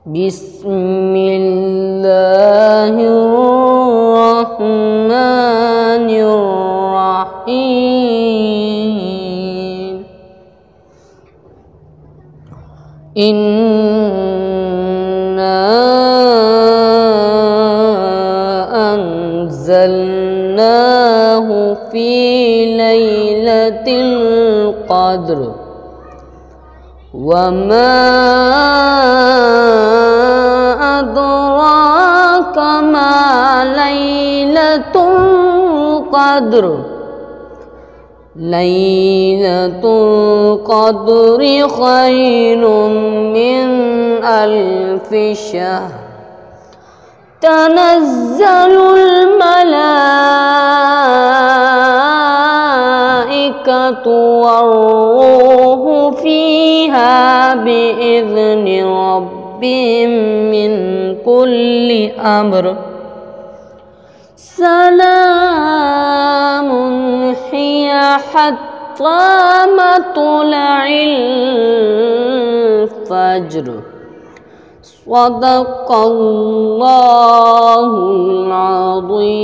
بسم الله الرحمن الرحيم. إنا أنزلناه في ليلة القدر وما أدراك ما ليلة القدر. ليلة القدر خير من 1000 شهر. تنزل الملائكة والروح فيها بإذن ربهم من كل أمر. سلام هي حتى مطلع الفجر. صدق الله العظيم.